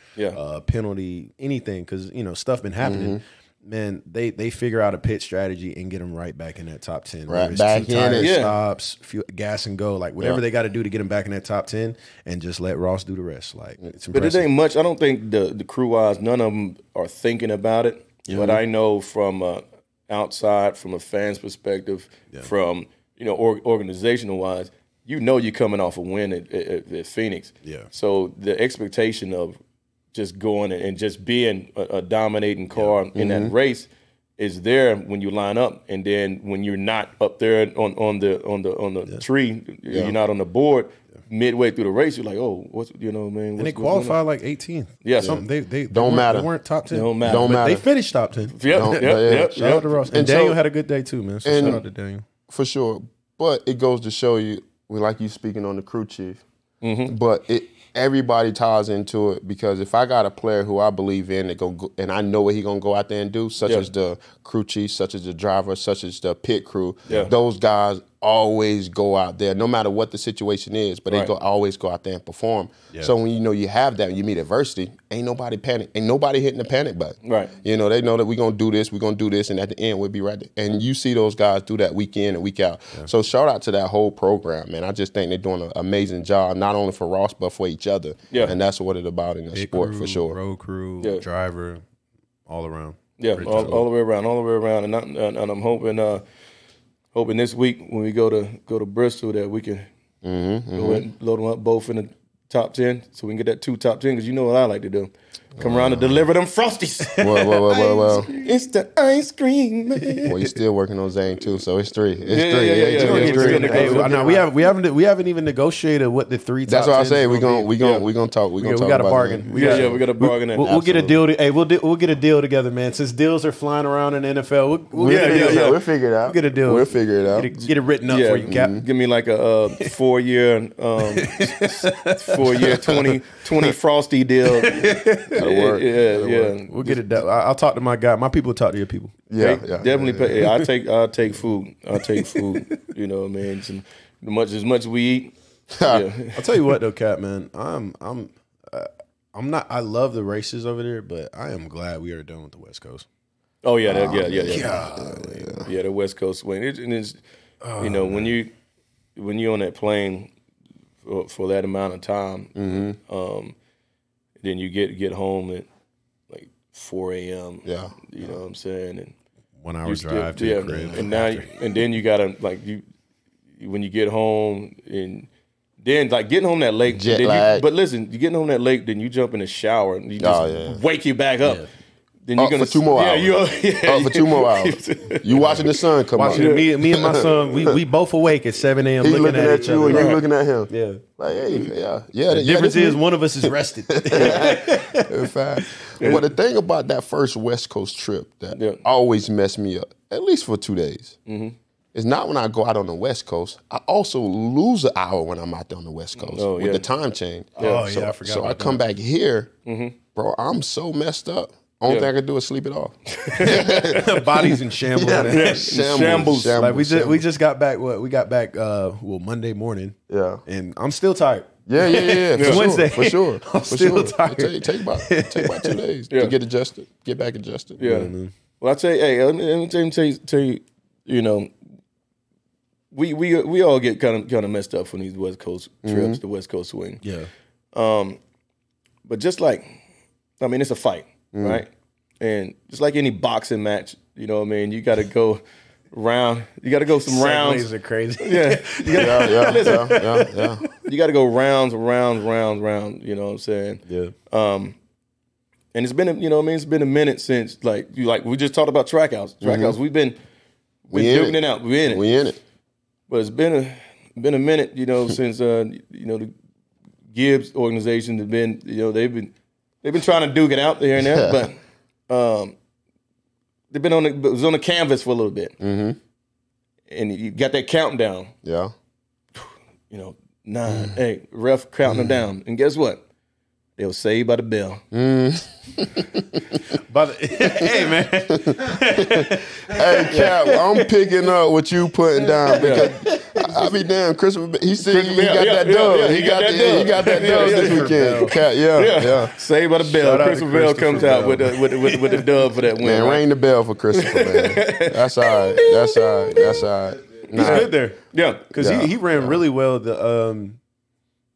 penalty, anything, because stuff been happening. Man, they figure out a pit strategy and get them right back in that top 10. Right Whether it's back two in tire it. stops, gas and go, like whatever they got to do to get them back in that top 10, and just let Ross do the rest. Like it's But impressive. it ain't much. I don't think the crew wise, none of them are thinking about it. But I know from outside, from a fan's perspective, from organizational wise, you're coming off a win at Phoenix. Yeah. So the expectation of just going and just being a dominating car in that race is there when you line up, and then when you're not up there on the tree, you're not on the board. Midway through the race, you're like, oh, what's man? And they qualified like 18th. Yeah, they don't matter. They weren't top 10. Don't matter. Don't matter. They finished top 10. Yep. Shout out to Ross. And Daniel had a good day too, man. So shout out to Daniel for sure. But it goes to show you, like you speaking on the crew chief. But everybody ties into it, because if I got a player who I believe in and I know what he gonna go out there and do, such as the crew chief, such as the driver, such as the pit crew, those guys always go out there, no matter what the situation is, but they always go out there and perform. So when you have that, when you meet adversity, ain't nobody panic, ain't nobody hitting the panic button. Right. They know that we're gonna do this, and at the end we'll be right there. And you see those guys do that week in and week out. So shout out to that whole program, man. I just think they're doing an amazing job, not only for Ross but for each other. And that's what it's about in the sport, crew, for sure. Road crew, driver, all around. All the way around, and I'm hoping this week when we go to Bristol that we can go ahead and load them up both in the top 10, so we can get that 2 top 10. Because you know what I like to do. Come around and deliver them Frosties. Well. It's the ice cream, man. Well, you're still working on Zane too, so it's 3. It's 3. Hey, we haven't even negotiated what the 3 top. That's what I 10s say. We're gonna talk. We got a bargain. We got a bargain. We'll get a deal. We'll get a deal together, man. Since deals are flying around in the NFL, we'll figure it out. We'll get a deal. We'll figure it out. Get it written up for you, Cap. Give me like a 4-year 20 Frosty deal. That'll work. We'll get it done. I'll talk to my guy. My people will talk to your people. Definitely pay. Hey, I'll take food. You know what I mean? As much as we eat. I'll tell you what though, Cap, man. I'm not. I love the races over there, but I am glad we are done with the West Coast. Oh yeah, the West Coast swing. It's when you're on that plane for that amount of time, then you get home at like 4 a.m. Yeah, you know what I'm saying, and 1 hour drive to the crib, and then you gotta when you get home and. Then, getting home that late. Jet lag. But listen, you getting home that late, then you jump in the shower and you just wake you back up. Yeah. Then you're gonna for 2 more hours. For 2 more hours. You watching the sun come up. Me and my son, we both awake at 7 a.m. He looking at you and you looking at him. Yeah. Like, hey, The difference is one of us is rested. In fact. Well, the thing about that first West Coast trip that always messed me up, at least for 2 days, it's not when I go out on the West Coast. I also lose an hour when I'm out there on the West Coast with the time change. I forgot. So I come back here, bro, I'm so messed up. Only thing I can do is sleep it off. Bodies in shambles. Shambles. Like we just got back. We got back Monday morning. Yeah. And I'm still tired. Yeah. It's Wednesday. For sure. I'm still tired. Take about 2 days to get adjusted, get back adjusted. Yeah. Well, I tell you, hey, let me tell you, we all get kind of messed up from these West Coast trips, the West Coast swing. Yeah. But just it's a fight, right? And just like any boxing match, you know what I mean? You got to go round. You got to go some rounds. Segues are crazy. Yeah. Yeah. You got to go rounds. You know what I'm saying? Yeah. And it's been it's been a minute since we just talked about trackouts. Trackouts. We've been duking it out. We in it. But it's been a minute, since the Gibbs organization have been, they've been trying to duke it out there and there, but they've been it was on the canvas for a little bit, and you got that countdown. Yeah. 9, 8, ref counting them down, and guess what? They were saved by the bell. Hey man. Hey Cap, I'm picking up what you putting down because I be damn Christopher. He said he got that dub. He got that dub this weekend. Cap, saved by the bell. Christopher Bell comes out with the dub for that win. Man, ring the bell for Christopher. Man, that's all right. That's all right. He's good there. Yeah, because he ran really well. The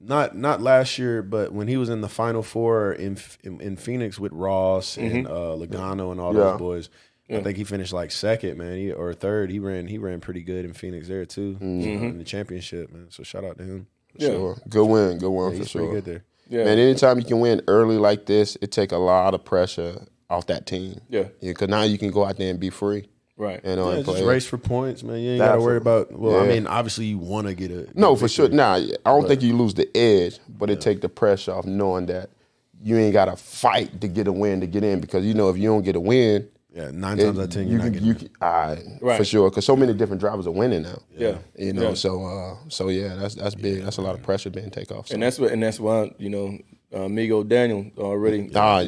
not last year, but when he was in the Final Four in Phoenix with Ross and Logano and all those boys, I think he finished like second, man, or third. He ran pretty good in Phoenix there too in the championship, man. So shout out to him. Sure, good win He's for sure. Pretty good there. Yeah. Man, anytime you can win early like this, it take a lot of pressure off that team. Yeah. Because now you can go out there and be free. Right. And, Yeah, and just play. race for points, man. You ain't got to worry about. Well, I mean, obviously you want to get a. No, for sure. Nah, I don't think you lose the edge, but it take the pressure off knowing that you ain't got to fight to get a win to get in, because you know if you don't get a win, 9 times out of 10 you're not getting right. For sure, because so many different drivers are winning now. Yeah. You know, so yeah, that's big. That's a lot of pressure being taken off. So. And that's why you know. Amigo Daniel already got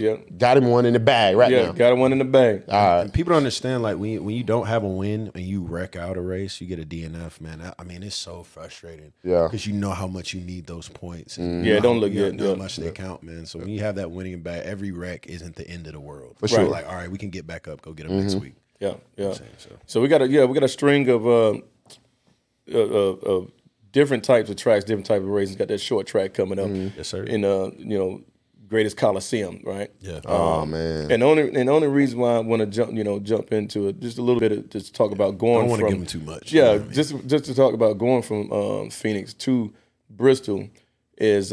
him one in the bag now. Yeah, got him one in the bag. And people don't understand, like, when you don't have a win and you wreck out a race, you get a DNF, man. I mean, it's so frustrating. Yeah. Because you know how much you need those points. Mm-hmm. Yeah, it don't look good. How much they count, man. So when you have that winning bag, every wreck isn't the end of the world. For sure. Like, all right, we can get back up, go get them next week. Yeah, yeah. So we got a string of different types of tracks, different type of races. Got that short track coming up. Yes, sir. In Greatest Coliseum, right? Yeah. Oh man. And the only reason why I want to jump into it just a little bit, just talk about going. I don't want to from, give them too much. Yeah, you know what I mean? just to talk about going from Phoenix to Bristol is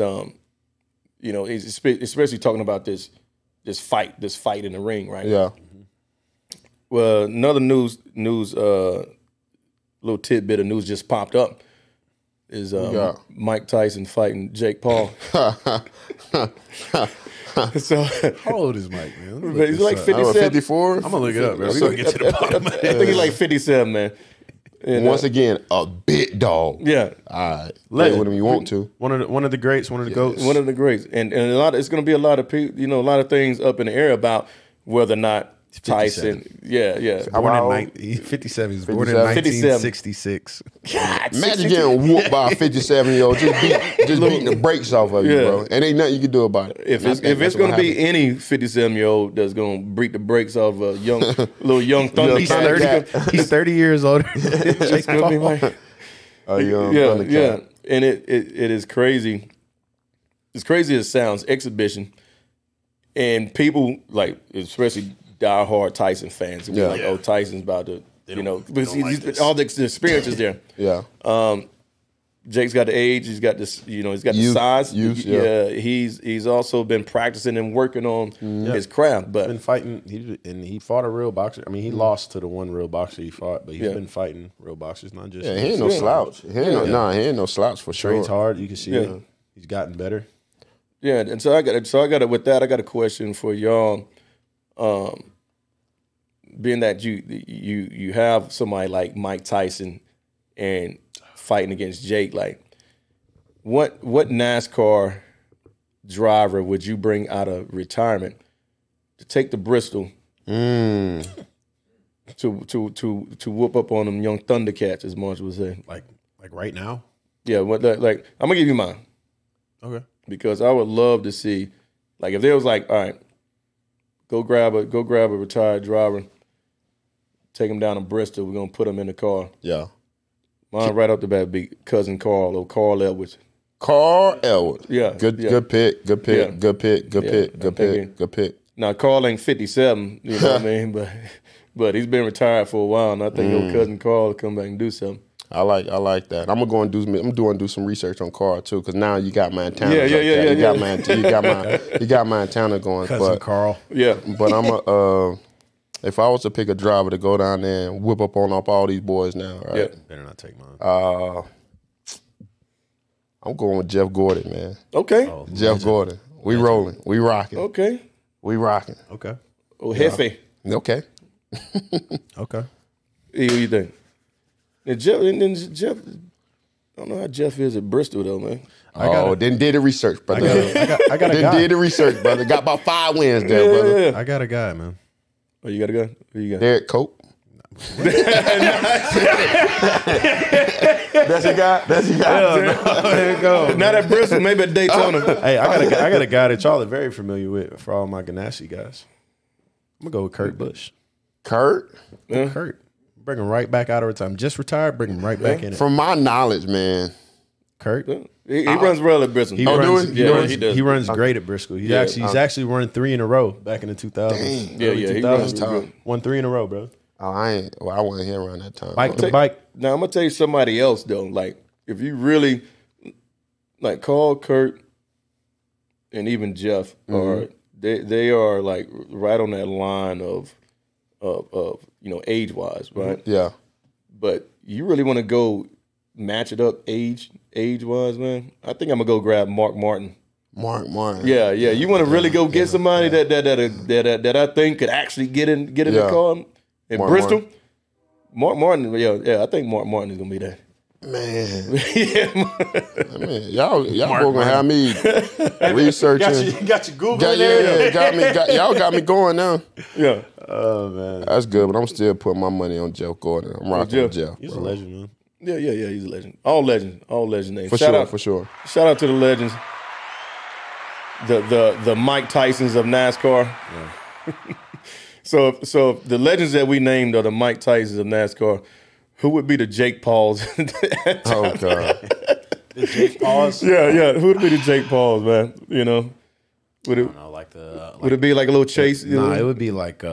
especially talking about this fight in the ring, right? Yeah. Well, another news little tidbit of news just popped up is Mike Tyson fighting Jake Paul. So How old is Mike, man? he's like 57. 54. I'm gonna look it up, man. We're gonna get to the bottom of I it. think he's like 57, man. And, Once again, a big dog. yeah, All right. Let with him you want to. One of the greats, one of the goats. one of the greats, and it's going to be a lot of people, a lot of things up in the air about whether or not Tyson, 57. yeah, Born in 57. He was born in 57. 1966. God, Imagine getting whooped by a 57-year-old just beating the brakes off of you, bro. And ain't nothing you can do about it. If it's going to be any 57-year-old that's going to break the brakes off a little young Thundercat, He's 30 years older. it's going to be like, yeah, and it is crazy. As crazy as it sounds, exhibition, and people like, especially diehard Tyson fans, will be like, "Oh, Tyson's about to," because all the experiences there. Yeah. Jake's got the age. He's got this. He's got the size. He's also been practicing and working on his craft. But been fighting. He fought a real boxer. I mean, he lost to the one real boxer he fought, but he's been fighting real boxers, not just. Yeah, he ain't no slouch. He ain't no slouch for sure. Trains hard. You can see he's gotten better. Yeah, and so I got with that. I got a question for y'all. Being that you have somebody like Mike Tyson and fighting against Jake, like what NASCAR driver would you bring out of retirement to take to Bristol to whoop up on them young Thundercats, as Marsh would say? Like right now. Yeah, I'm gonna give you mine. Okay. Because I would love to see, like, if there was like, all right, go grab a retired driver, take him down to Bristol. We're gonna put him in the car. Yeah. Mine right off the bat be cousin Carl or Carl Edwards. Carl Edwards. Yeah. Good pick. Good pick. Yeah. Good pick. Good Yeah, pick. I'm Good thinking- pick. Good pick. Now Carl ain't 57, you know what I mean, but he's been retired for a while, and I think your cousin Carl will come back and do something. I like that. I'm gonna go and do some research on Carl too, because now you got Montana. Yeah. You got Montana going. Cousin Carl. Yeah. But if I was to pick a driver to go down there and whip up all these boys now, right? Yeah. Better not take mine. I'm going with Jeff Gordon, man. Okay. Jeff Gordon. We rolling. We rocking. Okay. We rocking. Okay. Oh, Hefe. Okay. Okay. What do you think? And Jeff, I don't know how Jeff is at Bristol though, man. Didn't did the research, brother. I got a guy. Did the research, brother. Got about 5 wins there, brother. I got a guy, man. Oh, you got a gun? Who you got? Derek Cope. That's a guy. There you go. Not at Bristol, maybe at Daytona. Hey, I got a guy that y'all are very familiar with for all my Ganassi guys. I'm gonna go with Kurt Busch. Kurt. Kurt. Bring him right back out of retirement. Just retired, bring him right back in it. From my knowledge, man. Kurt. He runs well at Bristol. He runs, he does. He runs great at Bristol. He's actually running 3 in a row back in the 2000s. Yeah, he runs 2000s. Won 3 in a row, bro. Oh, I wasn't here around that time. Bike to bike. Now I'm gonna tell you somebody else though. Like if you really like call Kurt and even Jeff are they are like right on that line of age wise, right? Yeah. But you really want to go match it up age wise, man. I think I'm gonna go grab Mark Martin. Mark Martin. Yeah. You want to really go get somebody that I think could actually get in the car in Mark Bristol. Martin. Mark Martin, I think Mark Martin is gonna be there. Man. Man, y'all gonna have me researching. Got you Googling there. Y'all got me going now. Yeah. Oh man, that's good. But I'm still putting my money on Jeff Gordon. I'm rocking with Jeff. He's a legend, man. Yeah. He's a legend. All legend names. For sure. Shout out to the legends. The Mike Tysons of NASCAR. Yeah. So the legends that we named are the Mike Tysons of NASCAR. Who would be the Jake Pauls? Oh God, the Jake Pauls. Yeah. Who would be the Jake Pauls, man? You know, would it be like a little chase? Nah, it would be like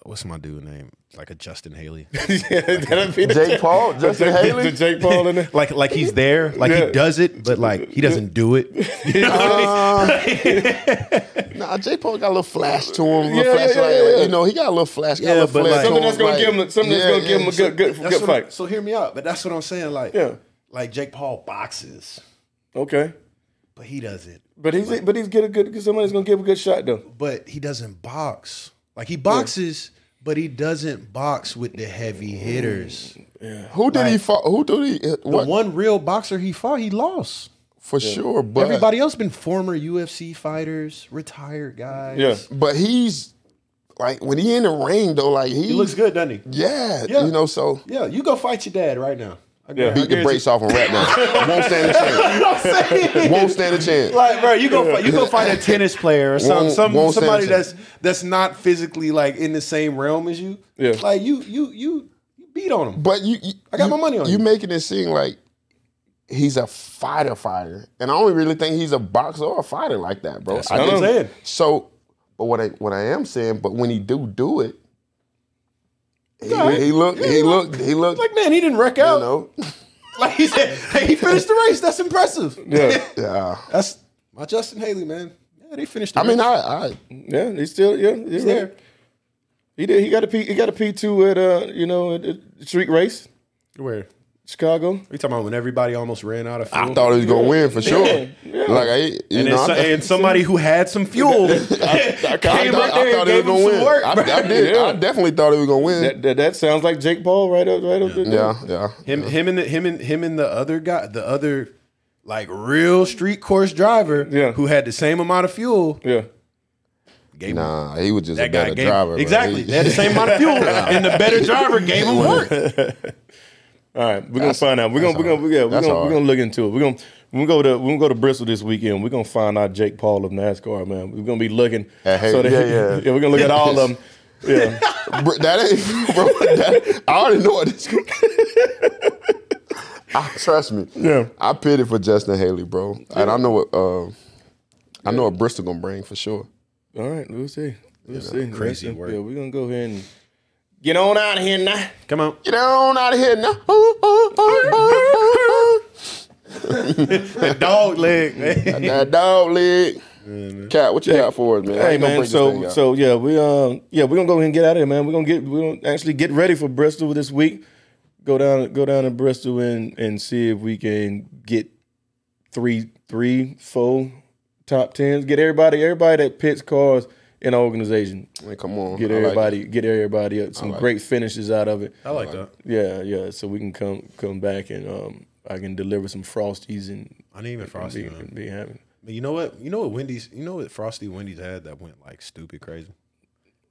what's my dude name? Like a Justin Haley. That'd be Jake Paul, Justin Haley, the Jake Paul in there. Like he's there, like he does it, but like he doesn't do it. You know Nah, Jake Paul got a little flash to him. He got a little flash. Got a little flash something that's gonna give him a good fight. So hear me out. But that's what I'm saying. Like Jake Paul boxes. Okay. But he doesn't. But he's get a good. Somebody's gonna give a good shot though. But he doesn't box. Like he boxes. Yeah. But he doesn't box with the heavy hitters. Yeah. Who did he fight? The one real boxer he fought, he lost. For sure. But everybody else been former UFC fighters, retired guys. Yeah. But he's like when he in the ring though, like he looks good, doesn't he? Yeah. So yeah, you go fight your dad right now. Beat the brakes off him right now. Won't stand a chance. Won't stand a chance. Like, bro, you go fight a tennis player or somebody that's not physically like in the same realm as you. Yeah. Like you beat on him. But I got my money on you. You making it seem like he's a fighter, and I don't really think he's a boxer or a fighter like that, bro. That's what I'm saying. So, but what I am saying, but when he do it. He looked like, man, he didn't wreck out. You know? Like he said, hey, he finished the race. That's impressive. Yeah. That's my Justin Haley, man. Yeah, they finished the race. He's still he's there. He did. He got a P2 at street race. Where? Chicago. You talking about when everybody almost ran out of fuel? I thought he was gonna win for sure. Yeah. Like and somebody who had some fuel I thought he was gonna win. I did. I definitely thought he was gonna win. That sounds like Jake Paul right up there. Yeah. Him and the other guy, the other like real street course driver, who had the same amount of fuel. Yeah. He was just a better driver. Exactly. They had the same amount of fuel, and the better driver gave him work. All right, we're gonna find out. We're gonna look into it. We're gonna go to Bristol this weekend. We're gonna find out Jake Paul of NASCAR, man. We're gonna be looking. We're gonna look at all of them. Yeah, I already know what it's going. Trust me. Yeah, I pity for Justin Haley, bro, and I know what Bristol gonna bring for sure. All right, we'll see. We'll see. Crazy work. Yeah, we're gonna go ahead and get on out of here now. Come on. Get on out of here now. That dog leg, man. That dog leg. Cat, what you got for us, man? Hey, man. We're gonna go ahead and get out of here, man. We're gonna actually get ready for Bristol this week. Go down to Bristol and see if we can get three, 4 top 10s. Get everybody that pits cars in the organization. Man, come on. Get everybody some great finishes out of it. I like that. Yeah. So we can come back and I can deliver some Frosties and I need even Frosty. Be happy. But you know what Wendy's? You know what Frosty Wendy's had that went like stupid crazy?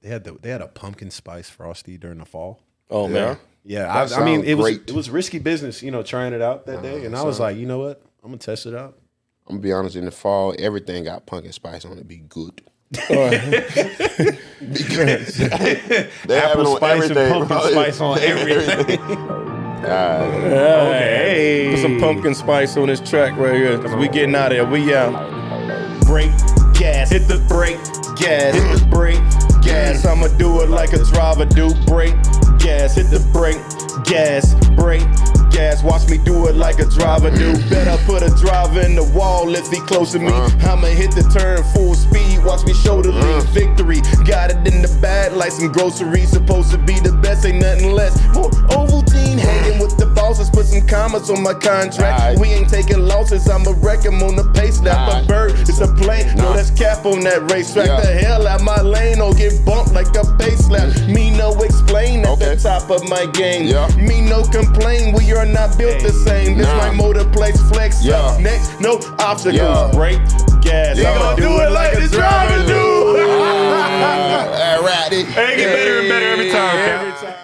They had a pumpkin spice Frosty during the fall. Oh man. Yeah, I mean it was risky business, trying it out that day, and I was like, you know what? I'm gonna test it out. I'm gonna be honest. In the fall, everything got pumpkin spice on it. Be good. Apple spice and pumpkin spice on everything. Okay. Put some pumpkin spice on this track right here. Cause we getting out of here. We out. Brake, gas, hit the brake, gas, hit the brake, gas. I'ma do it like a driver do. Brake, gas, hit the brake, gas, brake, gas. Watch me do it like a driver do. Better put a driver in the wall, let's be close to me. I'ma hit the turn full speed, watch me show the lead. Victory, got it in the bag like some groceries. Supposed to be the best, ain't nothing less. Ovaltine, hanging with the bosses, put some commas on my contract. We ain't taking losses, I'ma wreck him on the pace lap. A bird, it's a plane, no, that's cap on that racetrack. The hell out my lane or get bumped like a pace lap. Me no explain at the top of my game. Me no complain, we are not built the same. This my motorplex flex up next, no obstacle. Brake, gas, I'ma do it like a driver do. All right. Hey, get better and better every time.